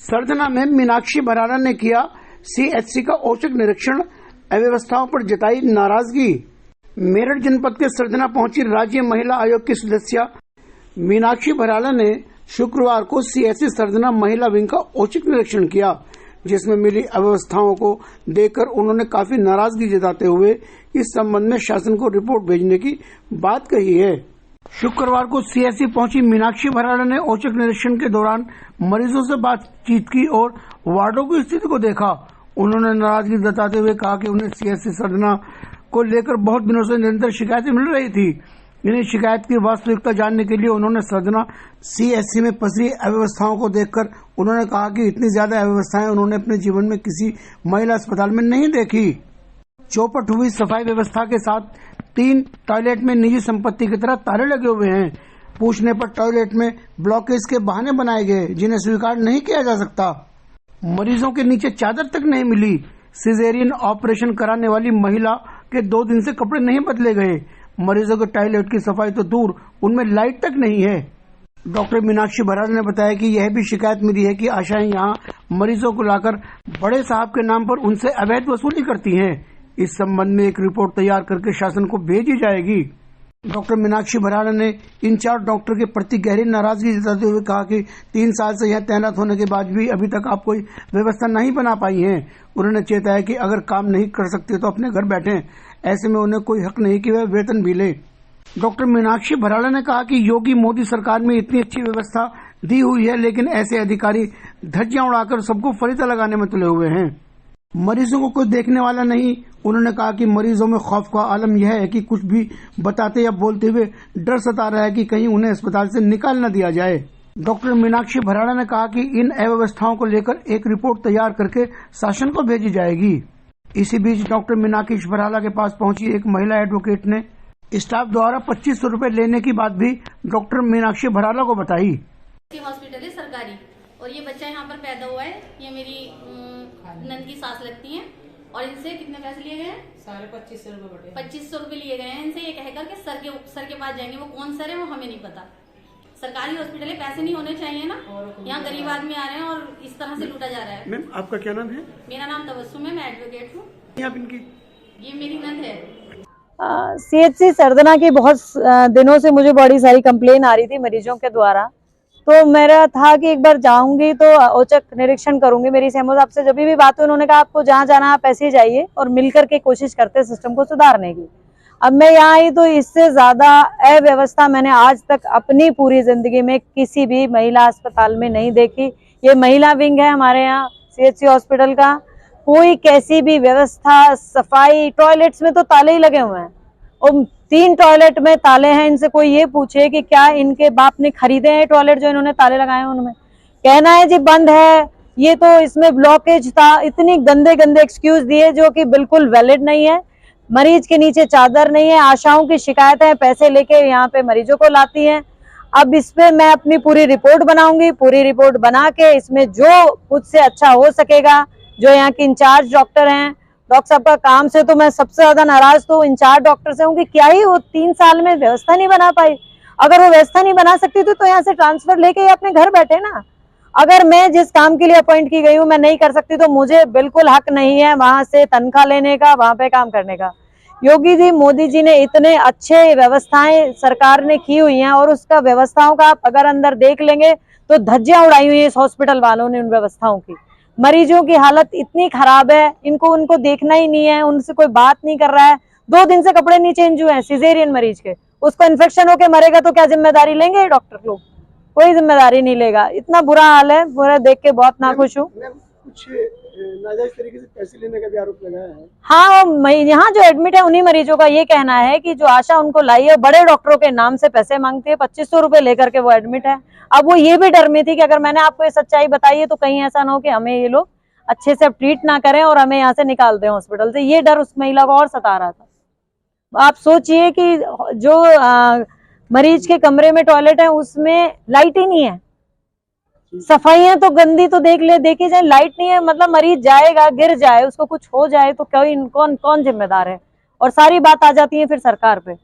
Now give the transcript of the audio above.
सरधना में मीनाक्षी भराड़ा ने किया सीएचसी का औचक निरीक्षण, अव्यवस्थाओं पर जताई नाराजगी। मेरठ जनपद के सरधना पहुंची राज्य महिला आयोग की सदस्य मीनाक्षी भराड़ा ने शुक्रवार को सीएचसी सरधना महिला विंग का औचक निरीक्षण किया, जिसमें मिली अव्यवस्थाओं को देखकर उन्होंने काफी नाराजगी जताते हुए इस संबंध में शासन को रिपोर्ट भेजने की बात कही है। शुक्रवार को सीएचसी पहुंची मीनाक्षी भराड़ा ने औचक निरीक्षण के दौरान मरीजों से बातचीत की और वार्डों की स्थिति को देखा। उन्होंने नाराजगी जताते हुए कहा कि उन्हें सीएचसी सरधना को लेकर बहुत दिनों से निरंतर शिकायतें मिल रही थी। इन्हें शिकायत की वास्तविकता जानने के लिए उन्होंने सरधना सीएचसी में पसरी अव्यवस्थाओं को देखकर उन्होंने कहा कि इतनी ज्यादा अव्यवस्थाएं उन्होंने अपने जीवन में किसी महिला अस्पताल में नहीं देखी। चौपट हुई सफाई व्यवस्था के साथ 3 टॉयलेट में निजी संपत्ति की तरह ताले लगे हुए हैं। पूछने पर टॉयलेट में ब्लॉकेज के बहाने बनाए गए, जिन्हें स्वीकार नहीं किया जा सकता। मरीजों के नीचे चादर तक नहीं मिली। सिजेरियन ऑपरेशन कराने वाली महिला के 2 दिन से कपड़े नहीं बदले गए। मरीजों के टॉयलेट की सफाई तो दूर, उनमें लाइट तक नहीं है। डॉक्टर मीनाक्षी भराड़ा ने बताया कि यह भी शिकायत मिली है कि आशाएं यहां मरीजों को लाकर बड़े साहब के नाम पर उनसे अवैध वसूली करती हैं। इस संबंध में एक रिपोर्ट तैयार करके शासन को भेजी जाएगी। डॉक्टर मीनाक्षी भराड़ा ने इंचार्ज डॉक्टर के प्रति गहरी नाराजगी जताते हुए कहा कि 3 साल से यह तैनात होने के बाद भी अभी तक आप कोई व्यवस्था नहीं बना पाई है। उन्होंने चेताया कि अगर काम नहीं कर सकते तो अपने घर बैठें, ऐसे में उन्हें कोई हक नहीं कि वह वेतन भी ले। डॉक्टर मीनाक्षी भराड़ा ने कहा कि योगी मोदी सरकार में इतनी अच्छी व्यवस्था दी हुई है, लेकिन ऐसे अधिकारी धज्जियां उड़ाकर सबको फरीता लगाने में तुले हुए हैं। मरीजों को कोई देखने वाला नहीं। उन्होंने कहा कि मरीजों में खौफ का आलम यह है कि कुछ भी बताते या बोलते हुए डर सता रहा है कि कहीं उन्हें अस्पताल से निकाल न दिया जाए। डॉक्टर मीनाक्षी भराड़ा ने कहा कि इन अव्यवस्थाओं को लेकर एक रिपोर्ट तैयार करके शासन को भेजी जाएगी। इसी बीच डॉक्टर मीनाक्षी भराड़ा के पास पहुंची एक महिला एडवोकेट ने स्टाफ द्वारा 2500 रुपए लेने की बात भी डॉक्टर मीनाक्षी भराड़ा को बताई। हॉस्पिटल है सरकारी और ये बच्चा यहाँ पर पैदा हुआ है। ये मेरी नंद की सास लगती हैं और इनसे कितने पैसे लिए गए हैं? 2500 रुपए। 2500 रुपए लिए गए हैं इनसे। ये कहकर के सर के पास जाएंगे। वो कौन सर है वो हमें नहीं पता। सरकारी हॉस्पिटल है, पैसे नहीं होने चाहिए ना। यहाँ गरीब आदमी आ रहे हैं और इस तरह से लूटा जा रहा है। मैम आपका क्या नाम है? मेरा नाम तबस्सुम है, मैं एडवोकेट हूँ। ये मेरी नंद है। सीएचसी सरधना की बहुत दिनों से मुझे बड़ी सारी कंप्लेन आ रही थी मरीजों के द्वारा, तो मेरा था कि एक बार जाऊंगी तो औचक निरीक्षण करूंगी। मेरी सेमो साहब से जब भी बात हुई उन्होंने कहा आपको जहां जाना आप ऐसे ही जाइए और मिलकर के कोशिश करते सिस्टम को सुधारने की। अब मैं यहाँ आई तो इससे ज्यादा अव्यवस्था मैंने आज तक अपनी पूरी जिंदगी में किसी भी महिला अस्पताल में नहीं देखी। ये महिला विंग है हमारे यहाँ सीएचसी हॉस्पिटल का। कोई कैसी भी व्यवस्था, सफाई, टॉयलेट्स में तो ताले ही लगे हुए हैं और 3 टॉयलेट में ताले हैं। इनसे कोई ये पूछे कि क्या इनके बाप ने खरीदे हैं टॉयलेट जो इन्होंने ताले लगाए हैं उनमें? कहना है जी बंद है, ये तो इसमें ब्लॉकेज था। इतनी गंदे गंदे एक्सक्यूज दिए जो कि बिल्कुल वैलिड नहीं है। मरीज के नीचे चादर नहीं है। आशाओं की शिकायत है, पैसे लेके यहाँ पे मरीजों को लाती हैं। अब इस पे मैं अपनी पूरी रिपोर्ट बनाऊंगी। पूरी रिपोर्ट बना के इसमें जो मुझसे अच्छा हो सकेगा, जो यहाँ के इंचार्ज डॉक्टर हैं, डॉक्टर साहब का काम से तो मैं सबसे ज्यादा नाराज तो इंचार्ज डॉक्टर से हूँ कि क्या ही वो 3 साल में व्यवस्था नहीं बना पाई। अगर वो व्यवस्था नहीं बना सकती तो यहाँ से ट्रांसफर लेके अपने घर बैठे ना। अगर मैं जिस काम के लिए अपॉइंट की गई हूँ मैं नहीं कर सकती तो मुझे बिल्कुल हक नहीं है वहां से तनख्वाह लेने का, वहां पे काम करने का। योगी जी, मोदी जी ने इतने अच्छे व्यवस्थाएं सरकार ने की हुई हैं और उसका व्यवस्थाओं का आप अगर अंदर देख लेंगे तो धज्जियां उड़ाई हुई है इस हॉस्पिटल वालों ने उन व्यवस्थाओं की। मरीजों की हालत इतनी खराब है, उनको देखना ही नहीं है, उनसे कोई बात नहीं कर रहा है। 2 दिन से कपड़े नहीं चेंज हुए हैं सिजेरियन मरीज के। उसको इन्फेक्शन होके मरेगा तो क्या जिम्मेदारी लेंगे डॉक्टर लोग? कोई जिम्मेदारी नहीं लेगा। इतना बुरा हाल है, बुरा देख के बहुत नाखुश हूँ। कुछ नाजायज तरीके से पैसे लेने का भी आरोप लगाया है। हाँ, यहाँ जो एडमिट है उन्हीं मरीजों का ये कहना है कि जो आशा उनको लाई है बड़े डॉक्टरों के नाम से पैसे मांगती है। 2500 रुपए लेकर के वो एडमिट है। अब वो ये भी डर में थी कि अगर मैंने आपको ये सच्चाई बताई है तो कहीं ऐसा ना हो कि हमें ये लोग अच्छे से ट्रीट ना करें और हमें यहाँ से निकाल दें हॉस्पिटल से। ये डर उस महिला को और सता रहा था। आप सोचिए कि जो मरीज के कमरे में टॉयलेट है उसमें लाइट ही नहीं है। सफाइयां तो गंदी तो देखी जाए, लाइट नहीं है। मतलब मरीज जाएगा, गिर जाए, उसको कुछ हो जाए तो कौन जिम्मेदार है? और सारी बात आ जाती है फिर सरकार पे।